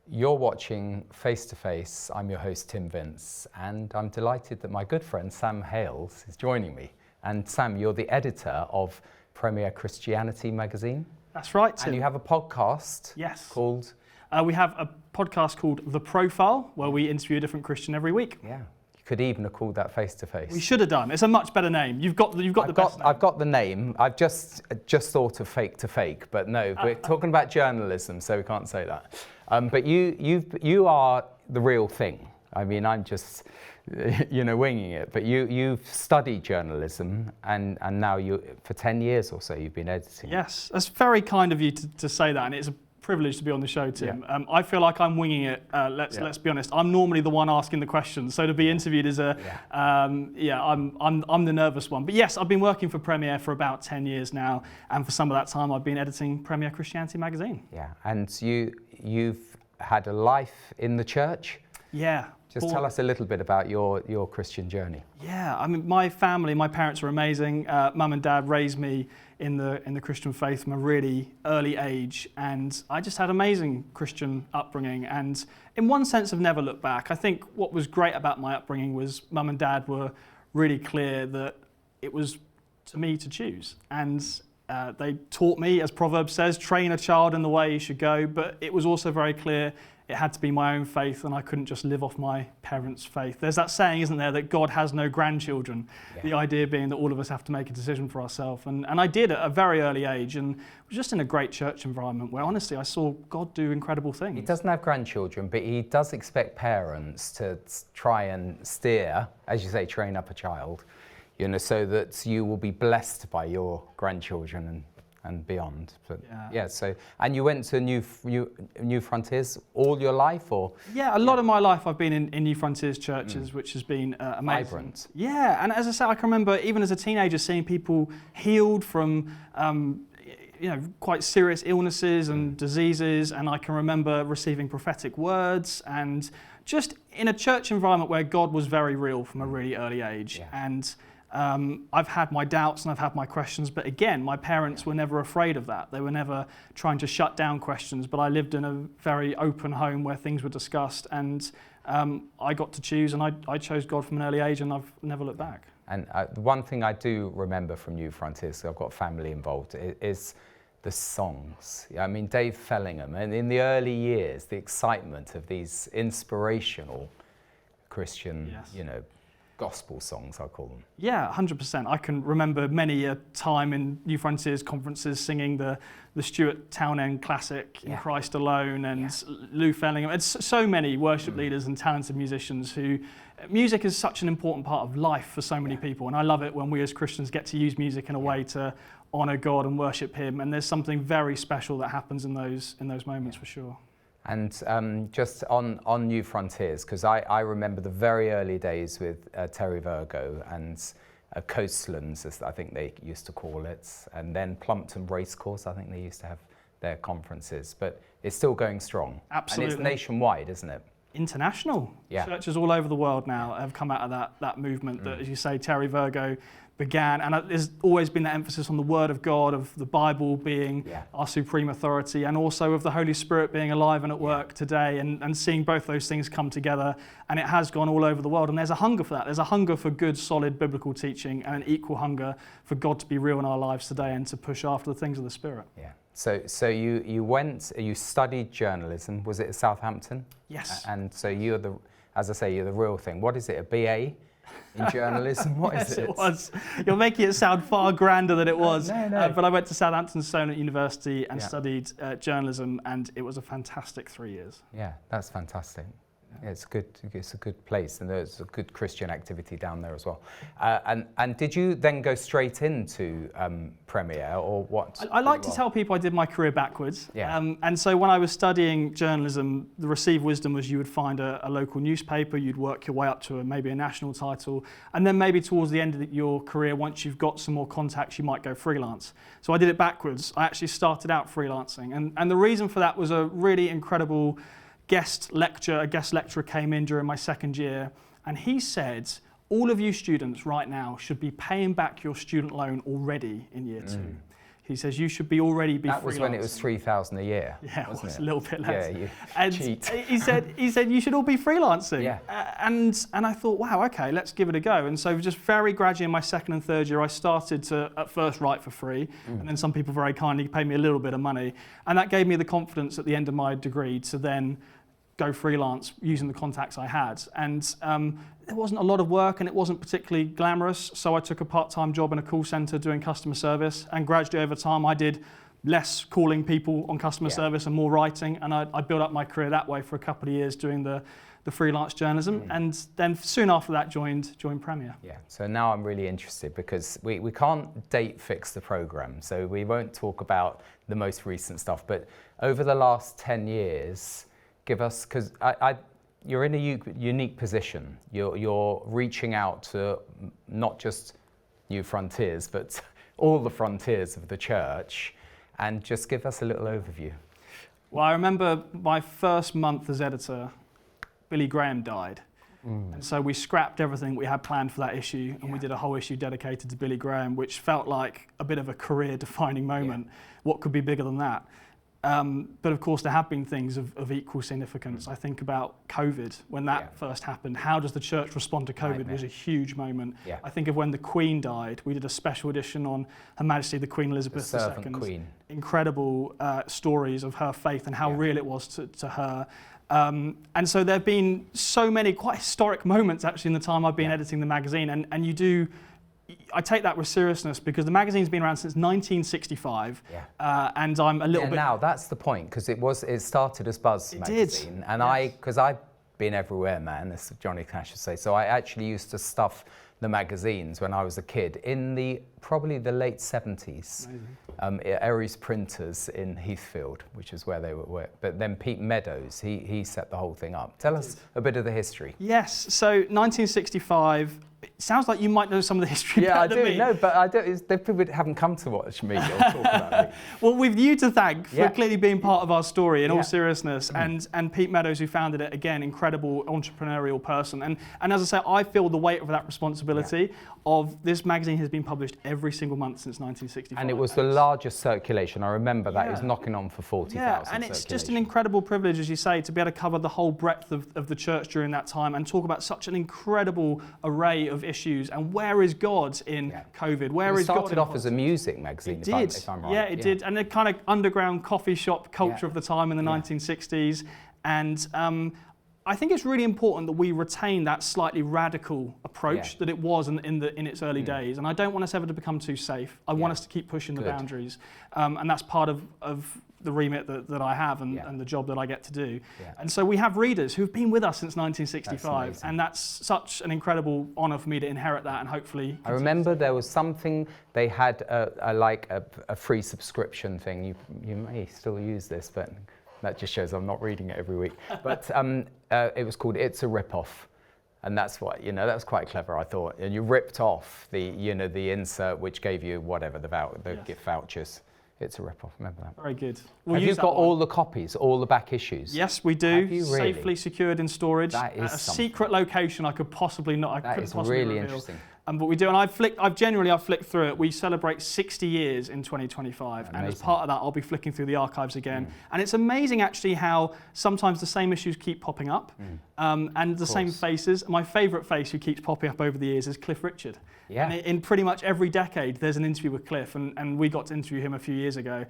You're watching Face to Face. I'm your host, Tim Vince, and I'm delighted that my good friend Sam Hales is joining me. And Sam, you're the editor of Premier Christianity magazine. That's right, Tim. And you have a podcast called... We have a podcast called The Profile, where we interview a different Christian every week. Yeah. You could even have called that Face to Face. We should have done. It's a much better name. You've got the best name. I've got the name. I've just thought of Fake to Fake, but no, we're talking about journalism, so we can't say that. But you are the real thing. I mean, I'm just, winging it. But you've studied journalism, and now for 10 years or so, you've been editing. Yes, that's very kind of you to say that, and it's a privilege to be on the show, Tim. Yeah. I feel like I'm winging it. Let's be honest. I'm normally the one asking the questions, so to be interviewed is I'm the nervous one. But yes, I've been working for Premier for about 10 years now, and for some of that time, I've been editing Premier Christianity magazine. Yeah, and you've had a life in the church. Yeah. Just tell us a little bit about your Christian journey. Yeah, I mean, my parents are amazing. Mum and Dad raised me in the Christian faith from a really early age, and I just had amazing Christian upbringing, and in one sense I've never looked back. I think what was great about my upbringing was Mum and Dad were really clear that it was to me to choose, and they taught me, as Proverbs says, train a child in the way he should go, but it was also very clear it had to be my own faith, and I couldn't just live off my parents' faith. There's that saying, isn't there, that God has no grandchildren. Yeah. The idea being that all of us have to make a decision for ourselves. And I did at a very early age, and was just in a great church environment where honestly I saw God do incredible things. He doesn't have grandchildren, but he does expect parents to try and steer, as you say, train up a child, so that you will be blessed by your grandchildren and beyond. But and you went to New Frontiers all your life, or? Yeah, a lot of my life I've been in New Frontiers churches, which has been amazing. Vibrant. Yeah, and as I said, I can remember even as a teenager seeing people healed from quite serious illnesses and diseases, and I can remember receiving prophetic words, and just in a church environment where God was very real from a really early age. Yeah. And I've had my doubts and I've had my questions, but again, my parents were never afraid of that. They were never trying to shut down questions, but I lived in a very open home where things were discussed, and I got to choose, and I chose God from an early age, and I've never looked back. And the one thing I do remember from New Frontiers, so I've got family involved, is the songs. I mean, Dave Fellingham, and in the early years, the excitement of these inspirational Christian, gospel songs, I'll call them. Yeah, 100%. I can remember many a time in New Frontiers conferences singing the Stuart Townend classic, In Christ Alone, and Lou Fellingham. It's so many worship leaders and talented musicians who... Music is such an important part of life for so many people, and I love it when we as Christians get to use music in a way to honour God and worship Him, and there's something very special that happens in those moments for sure. And just on New Frontiers, because I remember the very early days with Terry Virgo and Coastlands, as I think they used to call it, and then Plumpton Racecourse, I think they used to have their conferences, but it's still going strong. Absolutely. And it's nationwide, isn't it? International. Yeah. Churches all over the world now have come out of that movement that, as you say, Terry Virgo began, and there's always been that emphasis on the Word of God, of the Bible being our supreme authority, and also of the Holy Spirit being alive and at work today, and seeing both those things come together, and it has gone all over the world, and there's a hunger for that. There's a hunger for good, solid biblical teaching, and an equal hunger for God to be real in our lives today and to push after the things of the Spirit. Yeah. So you studied journalism, was it at Southampton? Yes. And so you're as I say, you're the real thing. What is it, a BA? In journalism, what is it? It was. You're making it sound far grander than it was. No. But I went to Southampton Stone University and studied journalism, and it was a fantastic 3 years. Yeah, that's fantastic. Yeah, it's a good place, and there's a good Christian activity down there as well. And did you then go straight into Premier, or what? I like to tell people I did my career backwards. Yeah. And so when I was studying journalism, the received wisdom was you would find a local newspaper, you'd work your way up to maybe a national title, and then maybe towards the end of your career, once you've got some more contacts, you might go freelance. So I did it backwards. I actually started out freelancing, and the reason for that was a really incredible a guest lecturer came in during my second year, and he said, all of you students right now should be paying back your student loan already in year 2. He says, you should be already be freelancing. That was when it was 3,000 a year, Yeah, it wasn't was it? a little bit less. Yeah, you and cheat. He said, you should all be freelancing. Yeah. And I thought, wow, okay, let's give it a go. And so just very gradually in my second and third year, I started to at first write for free. And then some people very kindly paid me a little bit of money. And that gave me the confidence at the end of my degree to then go freelance using the contacts I had. And there wasn't a lot of work and it wasn't particularly glamorous, so I took a part-time job in a call centre doing customer service, and gradually over time I did less calling people on customer service and more writing, and I built up my career that way for a couple of years doing the freelance journalism, and then soon after that joined Premier. Yeah, so now I'm really interested because we can't date fix the programme, so we won't talk about the most recent stuff, but over the last 10 years, give us, because you're in a unique position. You're reaching out to not just new frontiers, but all the frontiers of the church, and just give us a little overview. Well, I remember my first month as editor, Billy Graham died. And so we scrapped everything we had planned for that issue, and we did a whole issue dedicated to Billy Graham, which felt like a bit of a career-defining moment. What could be bigger than that? But of course, there have been things of equal significance. I think about COVID, when that first happened. How does the church respond to COVID was a huge moment. Yeah. I think of when the Queen died. We did a special edition on Her Majesty the Queen Elizabeth II. Servant Queen. Incredible stories of her faith and how real it was to her. And so there have been so many quite historic moments actually in the time I've been editing the magazine, and I take that with seriousness because the magazine's been around since 1965, and I'm a little bit... Now that's the point, because it started as Buzz magazine, and because I've been everywhere, man, as Johnny Cash would say, so I actually used to stuff the magazines when I was a kid in probably the late 70s. Erreys Printers in Heathfield, which is where they were. But then Peter Meadows, he set the whole thing up. Tell us a bit of the history. Yes, so 1965. It sounds like you might know some of the history better than me. Yeah, I do. No, but I don't. People haven't come to watch me or talk about me. Well, we've you to thank for clearly being part of our story in all seriousness, and Pete Meadows, who founded it, again, incredible entrepreneurial person. And as I say, I feel the weight of that responsibility of this magazine has been published every single month since 1965. And it was the largest circulation. I remember that. It was knocking on for 40,000 Yeah, and it's just an incredible privilege, as you say, to be able to cover the whole breadth of the church during that time and talk about such an incredible array of issues. And where is God in COVID? Where is God? It started off as a music magazine, if I'm right. Yeah, it did. And the kind of underground coffee shop culture of the time in the 1960s. And I think it's really important that we retain that slightly radical approach that it was in its early days. And I don't want us ever to become too safe. I want us to keep pushing the boundaries. And that's part of the remit that I have and the job that I get to do. Yeah. And so we have readers who've been with us since 1965. And that's such an incredible honour for me to inherit that and hopefully... I remember there was something, they had a free subscription thing. You may still use this, but... That just shows I'm not reading it every week. But it was called It's a Rip-Off. And that's what, that was quite clever, I thought. And you ripped off the insert which gave you whatever, the gift vouchers. It's a rip-off, remember that? Very good. Have you got all the copies, all the back issues? Yes, we do. Have you really? Safely secured in storage. That is at a secret location I could possibly not. That is really interesting. But we do, and I've flicked through it. We celebrate 60 years in 2025, and as part of that, I'll be flicking through the archives again. And it's amazing actually how sometimes the same issues keep popping up, and the same faces. My favourite face who keeps popping up over the years is Cliff Richard. Yeah. And in pretty much every decade, there's an interview with Cliff, and we got to interview him a few years ago.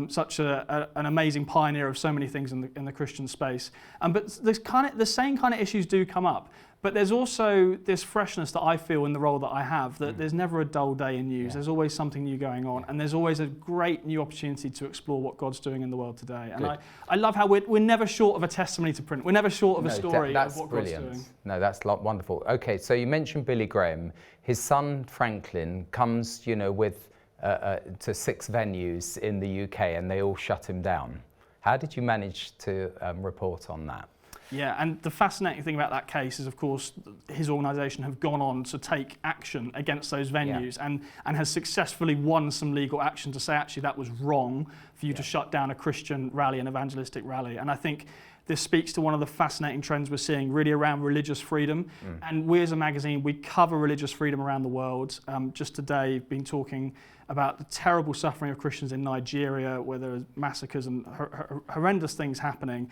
Such an amazing pioneer of so many things in the Christian space. But the same kind of issues do come up. But there's also this freshness that I feel in the role that I have, that there's never a dull day in news. There's always something new going on, and there's always a great new opportunity to explore what God's doing in the world today. And I love how we're never short of a testimony to print. We're never short of a story of what God's doing. No, that's wonderful. Okay, so you mentioned Billy Graham. His son Franklin comes, with to 6 venues in the UK, and they all shut him down. How did you manage to report on that? Yeah, and the fascinating thing about that case is, of course, his organisation have gone on to take action against those venues and has successfully won some legal action to say, actually, that was wrong for you to shut down a Christian rally, an evangelistic rally. And I think this speaks to one of the fascinating trends we're seeing really around religious freedom. And we as a magazine, we cover religious freedom around the world. Just today, been talking about the terrible suffering of Christians in Nigeria, where there are massacres and horrendous things happening.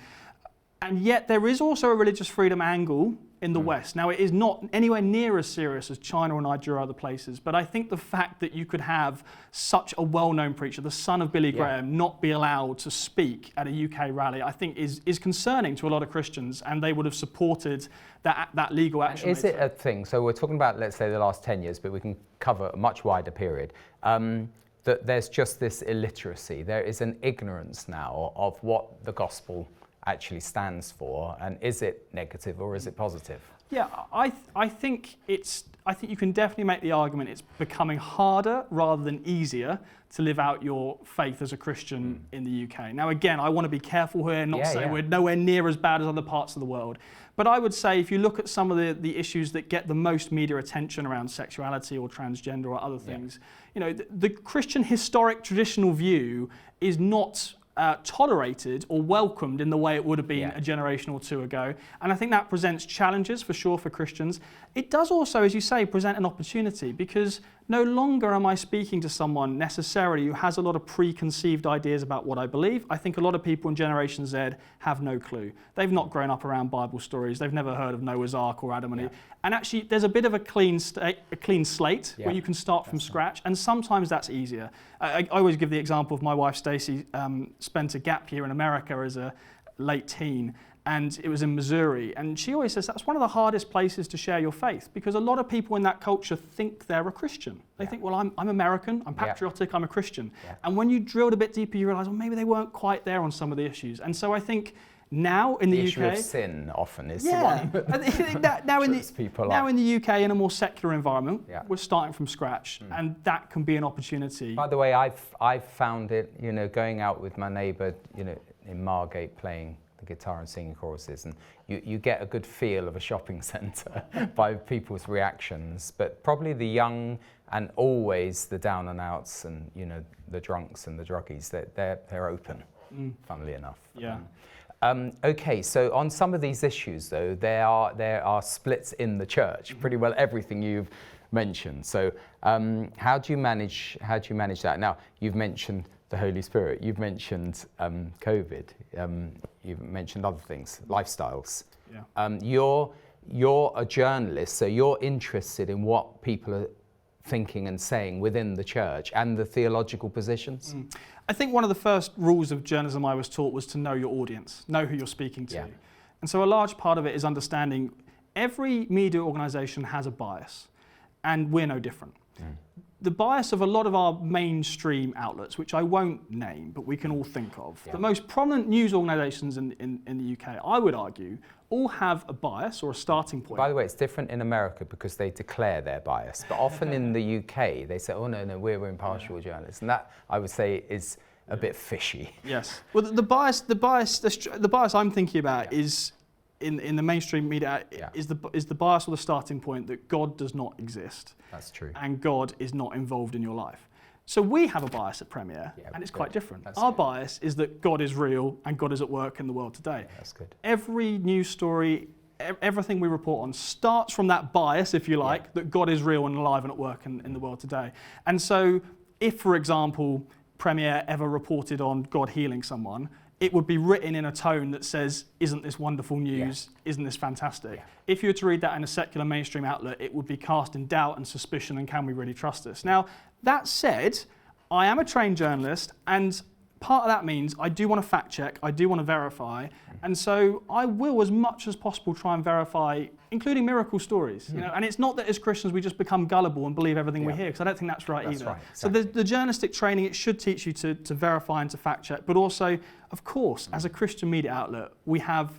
And yet there is also a religious freedom angle in the West. Now, it is not anywhere near as serious as China or Nigeria or other places, but I think the fact that you could have such a well-known preacher, the son of Billy Graham, not be allowed to speak at a UK rally, I think is concerning to a lot of Christians, and they would have supported that legal action. And is it a thing? So we're talking about, let's say, the last 10 years, but we can cover a much wider period. That there's just this illiteracy. There is an ignorance now of what the gospel actually stands for, and is it negative or is it positive? Yeah, I think you can definitely make the argument it's becoming harder rather than easier to live out your faith as a Christian in the UK. Now, again, I want to be careful here, not say we're nowhere near as bad as other parts of the world. But I would say if you look at some of the issues that get the most media attention around sexuality or transgender or other things, you know, the Christian historic traditional view is not tolerated or welcomed in the way it would have been a generation or two ago. And I think that presents challenges for sure for Christians. It does also, as you say, present an opportunity, because no longer am I speaking to someone necessarily who has a lot of preconceived ideas about what I believe. I think a lot of people in Generation Z have no clue. They've not grown up around Bible stories. They've never heard of Noah's Ark or Adam and Eve. And actually, there's a bit of a clean slate where you can start from scratch, and sometimes that's easier. I always give the example of my wife Stacey spent a gap year in America as a late teen, and it was in Missouri, and she always says that's one of the hardest places to share your faith, because a lot of people in that culture think they're a Christian. They think, well, I'm American, I'm patriotic, I'm a Christian. And when you drilled a bit deeper, you realise, well, maybe they weren't quite there on some of the issues. And so I think now in the UK, issue of sin often is the one that now in the UK, in a more secular environment, we're starting from scratch, and that can be an opportunity. By the way, I've found it, you know, going out with my neighbour, you know, in Margate playing the guitar and singing choruses, and you get a good feel of a shopping centre by people's reactions. But probably the young and always the down and outs, and you know, the drunks and the druggies, they're open, funnily enough. Okay, so on some of these issues, though, there are splits in the church. Pretty well everything you've mentioned. So, how do you manage that? Now, you've mentioned the Holy Spirit. You've mentioned COVID. You've mentioned other things, lifestyles. You're a journalist, so you're interested in what people are thinking and saying within the church and the theological positions. I think one of the first rules of journalism I was taught was to know your audience, know who you're speaking to. And so a large part of it is understanding every media organisation has a bias, and we're no different. The bias of a lot of our mainstream outlets, which I won't name, but we can all think of, the most prominent news organisations in the UK, I would argue, all have a bias or a starting point. By the way, it's different in America because they declare their bias, but often in the UK they say, oh no, we're impartial journalists, and that, I would say, is a bit fishy. Yes. Well, the bias I'm thinking about is in the mainstream media is the bias or the starting point that God does not exist. That's true. And God is not involved in your life. So we have a bias at Premier, and it's quite different. Our bias is that God is real and God is at work in the world today. That's good. Every news story, everything we report on starts from that bias, if you like, that God is real and alive and at work in the world today. And so if, for example, Premier ever reported on God healing someone, it would be written in a tone that says, isn't this wonderful news? Isn't this fantastic? If you were to read that in a secular mainstream outlet, it would be cast in doubt and suspicion, and can we really trust this? Now, that said, I am a trained journalist, and part of that means I do want to fact check, I do want to verify, and so I will, as much as possible, try and verify, including miracle stories. You know, and it's not that as Christians we just become gullible and believe everything we hear, because I don't think that's right either. Right, exactly. So the journalistic training, it should teach you to verify and to fact check, but also, of course, as a Christian media outlet, we have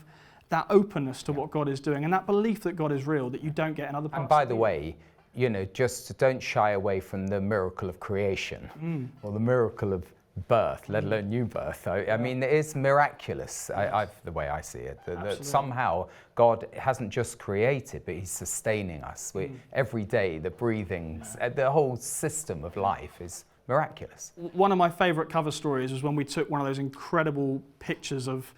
that openness to what God is doing and that belief that God is real that you don't get in other parts. And by the way, you know, just don't shy away from the miracle of creation or the miracle of birth, let alone new birth. I mean, it is miraculous, the way I see it, that somehow God hasn't just created, but he's sustaining us. Every day, the breathings, the whole system of life is miraculous. One of my favourite cover stories was when we took one of those incredible pictures of,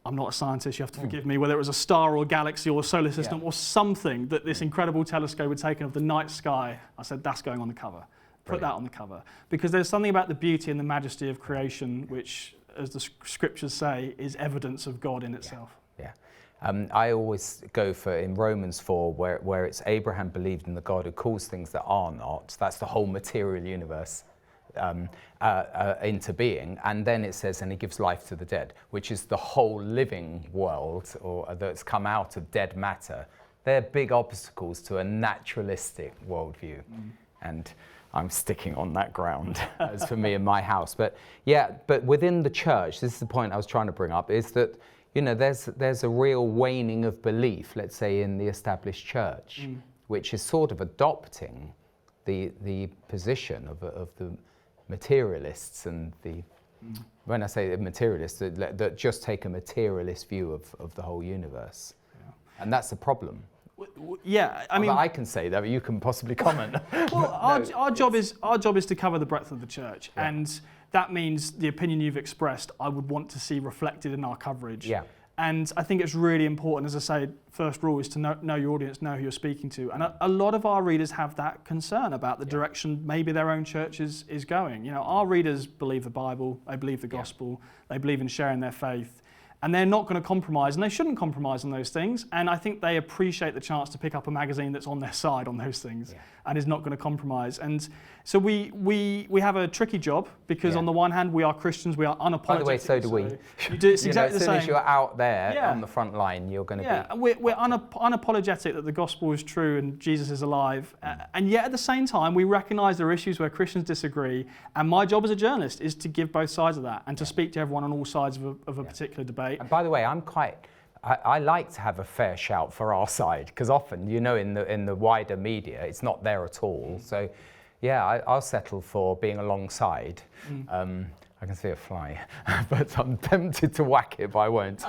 I'm not a scientist, you have to forgive me, whether it was a star or a galaxy or a solar system or something that this incredible telescope had taken of the night sky. I said, that's going on the cover. put that on the cover, because there's something about the beauty and the majesty of creation which, as the scriptures say, is evidence of God in itself. I always go for, in Romans 4, where it's Abraham believed in the God who calls things that are not. That's the whole material universe into being. And then it says, and he gives life to the dead, which is the whole living world, or that's come out of dead matter. They're big obstacles to a naturalistic worldview. And I'm sticking on that ground, as for me in my house. But but within the church, this is the point I was trying to bring up, is that there's a real waning of belief, let's say, in the established church, which is sort of adopting the position of the materialists and when I say the materialists, that just take a materialist view of the whole universe. And that's a problem. I mean, I can say that, but you can possibly comment. Well, our job is to cover the breadth of the church, and that means the opinion you've expressed, I would want to see reflected in our coverage. And I think it's really important, as I say, first rule is to know your audience, know who you're speaking to. And a lot of our readers have that concern about the direction maybe their own church is going. Our readers believe the Bible, they believe the gospel, they believe in sharing their faith. And they're not going to compromise, and they shouldn't compromise on those things. And I think they appreciate the chance to pick up a magazine that's on their side on those things and is not going to compromise. And so we have a tricky job, because on the one hand, we are Christians, we are unapologetic. By the way, so do we. It's exactly the same. As soon as you're out there on the front line, you're going to be... We're unapologetic that the gospel is true and Jesus is alive. And yet at the same time, we recognise there are issues where Christians disagree. And my job as a journalist is to give both sides of that and to speak to everyone on all sides of a particular debate. And by the way, I like to have a fair shout for our side, because often, in the wider media, it's not there at all. So, I'll settle for being alongside. I can see a fly, but I'm tempted to whack it, but I won't.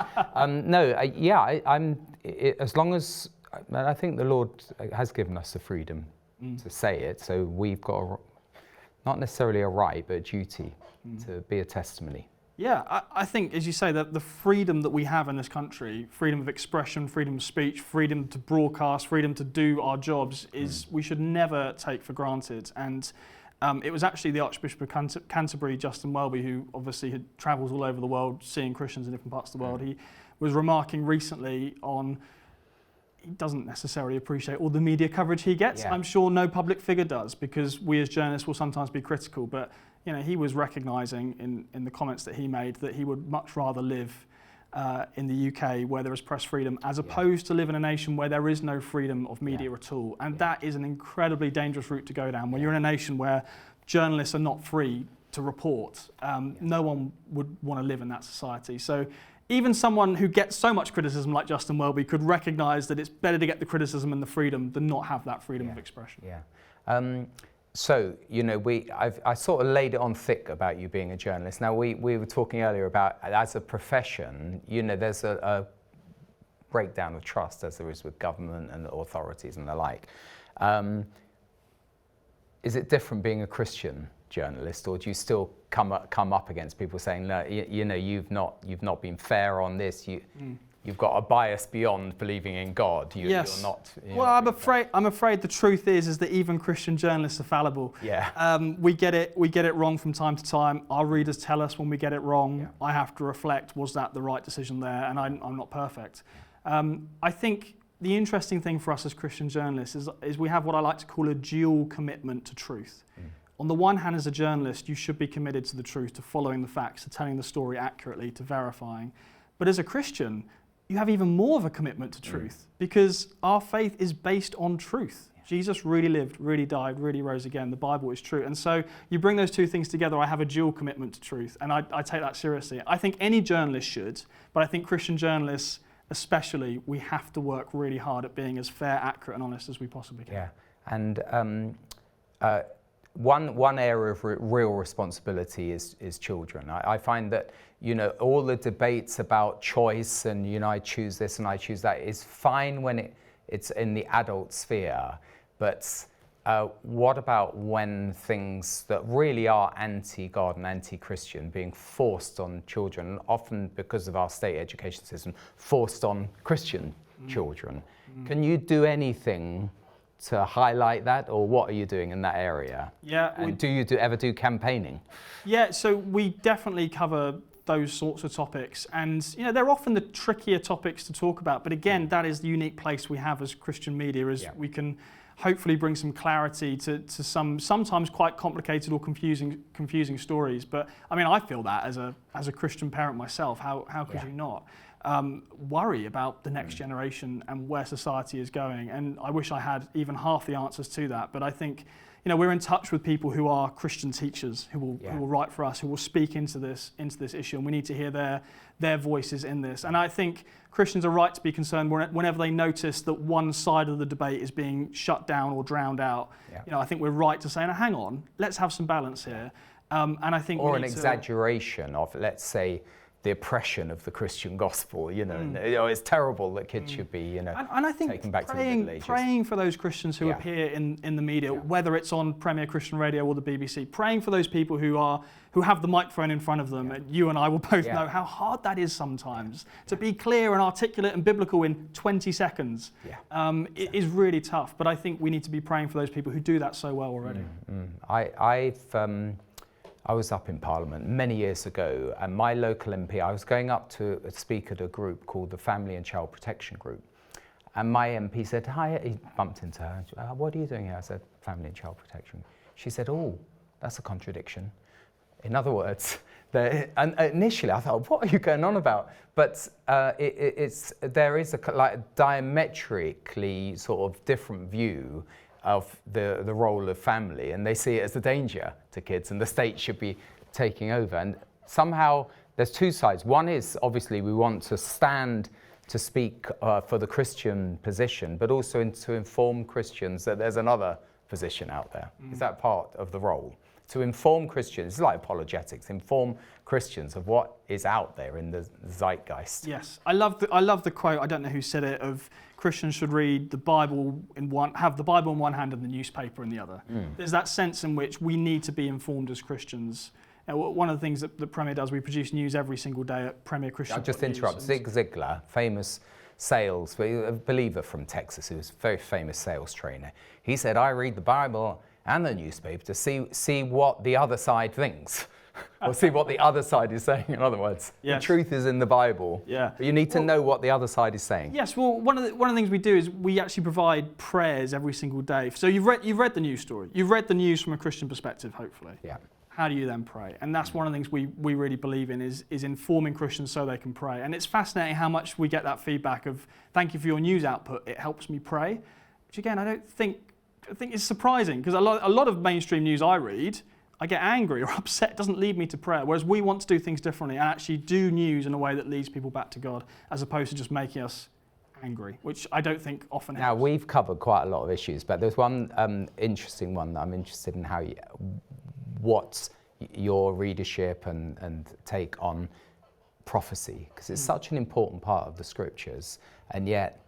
As long as, I think the Lord has given us the freedom to say it, so we've got not necessarily a right, but a duty to be a testimony. Yeah, I think, as you say, that the freedom that we have in this country, freedom of expression, freedom of speech, freedom to broadcast, freedom to do our jobs, we should never take for granted. And it was actually the Archbishop of Canterbury, Justin Welby, who obviously travels all over the world seeing Christians in different parts of the world. He was remarking recently on he doesn't necessarily appreciate all the media coverage he gets. I'm sure no public figure does, because we as journalists will sometimes be critical, but he was recognising in the comments that he made that he would much rather live in the UK where there is press freedom, as opposed to live in a nation where there is no freedom of media at all. And that is an incredibly dangerous route to go down. When you're in a nation where journalists are not free to report, no one would want to live in that society. So even someone who gets so much criticism like Justin Welby could recognise that it's better to get the criticism and the freedom than not have that freedom of expression. So, I sort of laid it on thick about you being a journalist. Now, we were talking earlier about, as a profession, there's a breakdown of trust, as there is with government and authorities and the like. Is it different being a Christian journalist, or do you still come up against people saying, no, you've not been fair on this, you've got a bias beyond believing in God. You're not. Well, I'm afraid the truth is that even Christian journalists are fallible. We get it wrong from time to time. Our readers tell us when we get it wrong. I have to reflect: was that the right decision there? And I'm not perfect. I think the interesting thing for us as Christian journalists is we have what I like to call a dual commitment to truth. On the one hand, as a journalist, you should be committed to the truth, to following the facts, to telling the story accurately, to verifying. But as a Christian, you have even more of a commitment to truth, because our faith is based on truth. Jesus really lived, really died, really rose again. The Bible is true. And so you bring those two things together, I have a dual commitment to truth, and I take that seriously. I think any journalist should, but I think Christian journalists especially, we have to work really hard at being as fair, accurate and honest as we possibly can. And one area of real responsibility is children. I find that all the debates about choice and I choose this and I choose that is fine when it's in the adult sphere, but what about when things that really are anti-God and anti-Christian being forced on children, often because of our state education system, forced on Christian children? Can you do anything to highlight that, or what are you doing in that area? Yeah. And do you ever do campaigning? Yeah, so we definitely cover those sorts of topics, and they're often the trickier topics to talk about, but again, that is the unique place we have as Christian media, is we can hopefully bring some clarity to some sometimes quite complicated or confusing stories. But I mean, I feel that as a Christian parent myself, how could you not worry about the next generation and where society is going? And I wish I had even half the answers to that, but I think we're in touch with people who are Christian teachers who will write for us, who will speak into this issue, and we need to hear their voices in this. And I think Christians are right to be concerned whenever they notice that one side of the debate is being shut down or drowned out. I think we're right to say, "No, hang on, let's have some balance here." And I think an exaggeration of, let's say, the oppression of the Christian gospel, it's terrible that kids should be, and I think taken back to the Middle Ages. Praying for those Christians who appear in the media, whether it's on Premier Christian Radio or the BBC, praying for those people who have the microphone in front of them. And you and I will both know how hard that is sometimes to be clear and articulate and biblical in 20 seconds. It is really tough, but I think we need to be praying for those people who do that so well already. I was up in Parliament many years ago, and my local MP, I was going up to speak at a group called the Family and Child Protection Group. And my MP said, "Hi," he bumped into her, "What are you doing here?" I said, "Family and Child Protection." She said, "Oh, that's a contradiction." In other words, and initially I thought, what are you going on about? But there is a diametrically sort of different view of the role of family, and they see it as a danger to kids, and the state should be taking over. And somehow there's two sides. One is obviously we want to stand to speak for the Christian position, but also to inform Christians that there's another position out there. Is that part of the role? To inform Christians, it's like apologetics, inform Christians of what is out there in the zeitgeist. Yes, I love the quote, I don't know who said it, of Christians should read the Bible have the Bible in one hand and the newspaper in the other. There's that sense in which we need to be informed as Christians. One of the things that Premier does, we produce news every single day at Premier Christian. I'll just interrupt. Zig Ziglar, famous sales, a believer from Texas, who was a very famous sales trainer. He said, "I read the Bible and the newspaper to see what the other side thinks." Or see what the other side is saying, in other words. The truth is in the Bible. But you need to know what the other side is saying. Yes, well, one of the things we do is we actually provide prayers every single day. So you've read the news story. You've read the news from a Christian perspective, hopefully. How do you then pray? And that's one of the things we really believe in, is informing Christians so they can pray. And it's fascinating how much we get that feedback of, "Thank you for your news output, it helps me pray." Which again, I think it's surprising, because a lot of mainstream news I read, I get angry or upset. It doesn't lead me to prayer. Whereas we want to do things differently and actually do news in a way that leads people back to God, as opposed to just making us angry, which I don't think often happens. Now, we've covered quite a lot of issues, but there's one interesting one that I'm interested in what's your readership and take on prophecy, because it's such an important part of the scriptures, and yet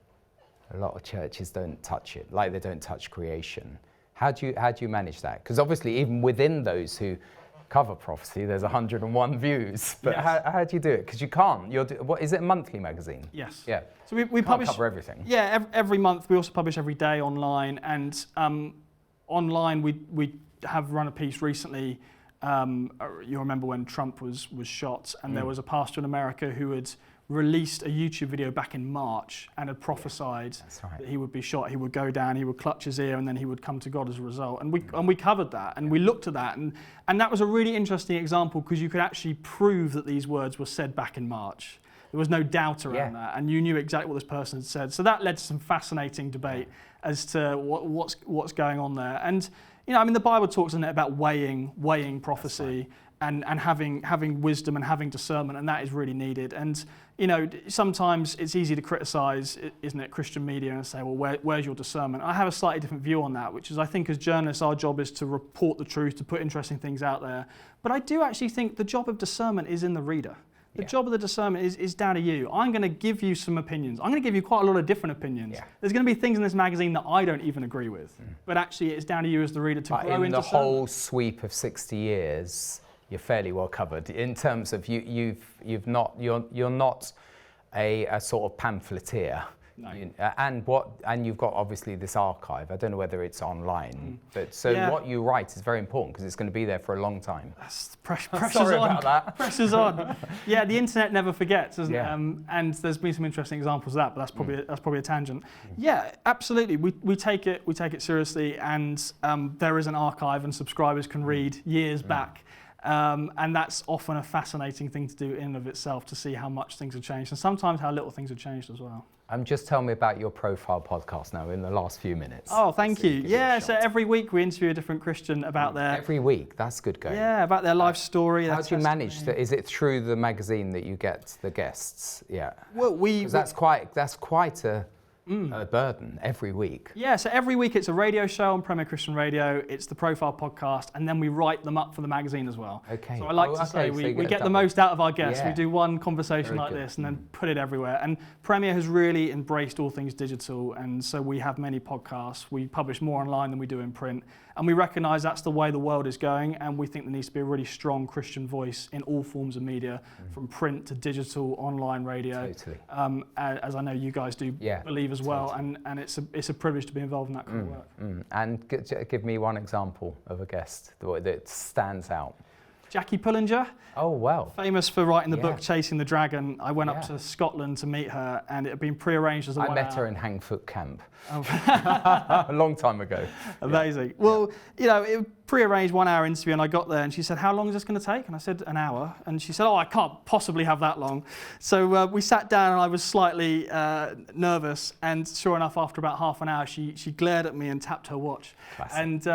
a lot of churches don't touch it, like they don't touch creation. How do you manage that? Because obviously, even within those who cover prophecy, there's 101 views. But how do you do it? Because you can't. What is it? A monthly magazine? Yes. Yeah. So we publish, cover everything. Yeah, every month. We also publish every day online, and online we have run a piece recently. You remember when Trump was shot, and there was a pastor in America who had released a YouTube video back in March and had prophesied that he would be shot, he would go down, he would clutch his ear, and then he would come to God as a result. And we covered that, and we looked at that, and that was a really interesting example, because you could actually prove that these words were said back in March. There was no doubt around that, and you knew exactly what this person had said. So that led to some fascinating debate as to what's going on there. And the Bible talks in it about weighing prophecy. And having wisdom and having discernment, and that is really needed. And sometimes it's easy to criticise, isn't it, Christian media, and say, well, where's your discernment? I have a slightly different view on that, which is, I think as journalists, our job is to report the truth, to put interesting things out there. But I do actually think the job of discernment is in the reader. The job of the discernment is down to you. I'm going to give you some opinions. I'm going to give you quite a lot of different opinions. There's going to be things in this magazine that I don't even agree with. But actually, it's down to you as the reader to grow into in the whole sweep of 60 years, you're fairly well covered in terms of you're not a sort of pamphleteer. No. And you've got obviously this archive. I don't know whether it's online, but so what you write is very important because it's going to be there for a long time. Pressure's Sorry on. about that. Pressure's on. Yeah, the internet never forgets, doesn't Yeah. it? And there's been some interesting examples of that, but that's probably a tangent. Yeah, absolutely. We take it seriously, and there is an archive, and subscribers can read years back. And that's often a fascinating thing to do in and of itself, to see how much things have changed and sometimes how little things have changed as well. Just tell me about your profile podcast now in the last few minutes. Oh, thank you. Yeah, so every week we interview a different Christian about their... Every week, that's good going. Yeah, about their life story. How do you manage that? Is it through the magazine that you get the guests? Yeah. Well, because that's quite a burden every week. Yeah, so every week it's a radio show on Premier Christian Radio, it's the Profile podcast, and then we write them up for the magazine as well. Okay. So I like to say we get the most out of our guests. Yeah. We do one conversation Very like good. this and then put it everywhere. And Premier has really embraced all things digital, and so we have many podcasts. We publish more online than we do in print, and we recognise that's the way the world is going, and we think there needs to be a really strong Christian voice in all forms of media, from print to digital, online radio. Totally. As I know you guys do believe as well, and it's a privilege to be involved in that kind of work. And give me one example of a guest that stands out. Jackie Pullinger. Oh, well. Famous for writing the book Chasing the Dragon. I went up to Scotland to meet her, and it had been prearranged as a 1 hour. I met her in Hangfoot Camp a long time ago. Amazing. Well, it prearranged 1 hour interview, and I got there and she said, "How long is this going to take?" And I said, "An hour." And she said, "Oh, I can't possibly have that long." So we sat down, and I was slightly nervous, and sure enough, after about half an hour, she glared at me and tapped her watch. Classic.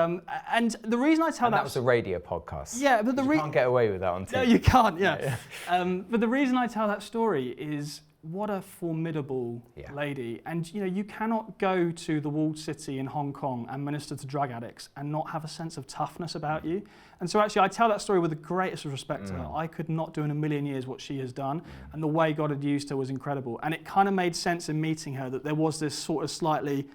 And the reason I tell that was a radio podcast. Yeah, but you can't get away with that on TV. No, you can't. Yeah. But the reason I tell that story is, what a formidable lady. And you cannot go to the walled city in Hong Kong and minister to drug addicts and not have a sense of toughness about you. And so actually I tell that story with the greatest respect to her. I could not do in a million years what she has done, and the way God had used her was incredible. And it kind of made sense in meeting her that there was this sort of slightly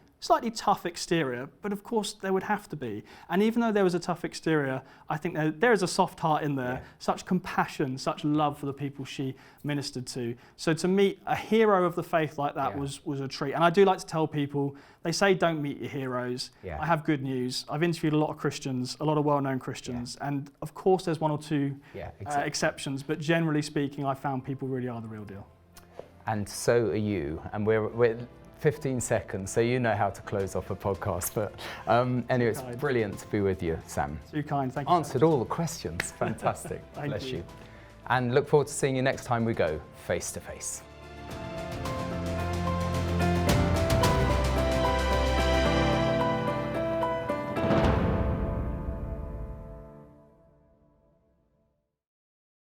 tough exterior, but of course there would have to be. And even though there was a tough exterior, I think there is a soft heart in there, such compassion, such love for the people she ministered to. So to meet a hero of the faith like that was a treat. And I do like to tell people, they say don't meet your heroes. I have good news. I've interviewed a lot of Christians, a lot of well-known Christians, and of course there's one or two exceptions, but generally speaking, I found people really are the real deal. And so are you. And we're 15 seconds, so you know how to close off a podcast. But anyway, it's brilliant to be with you, Sam. Too kind, thank you. Answered all the questions. Fantastic. Bless you. And look forward to seeing you next time we go face to face.